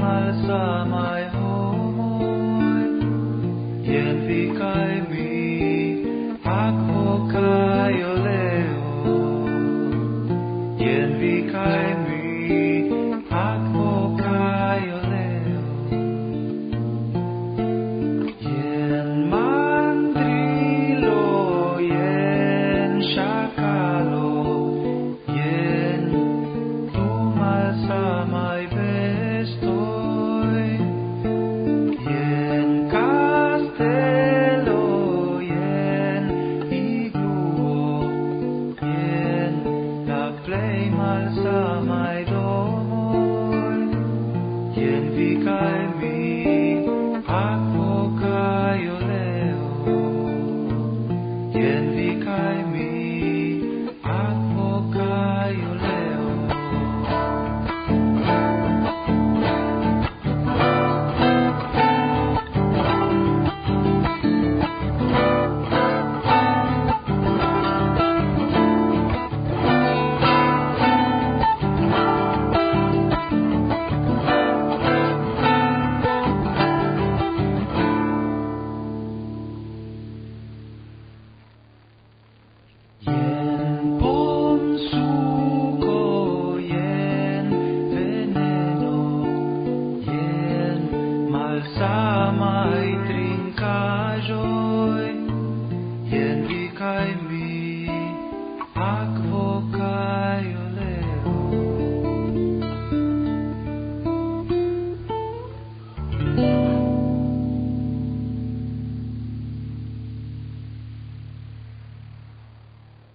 mal sa mai homoi yen vi kai mi ak ho kai oleo yen vi kai mi ak ho kai oleo yen mandrilo yen shakalo yen tu mal sa mai bestoi yen castello yen igluo yen la play mal sa mai domoi yen vi kai mi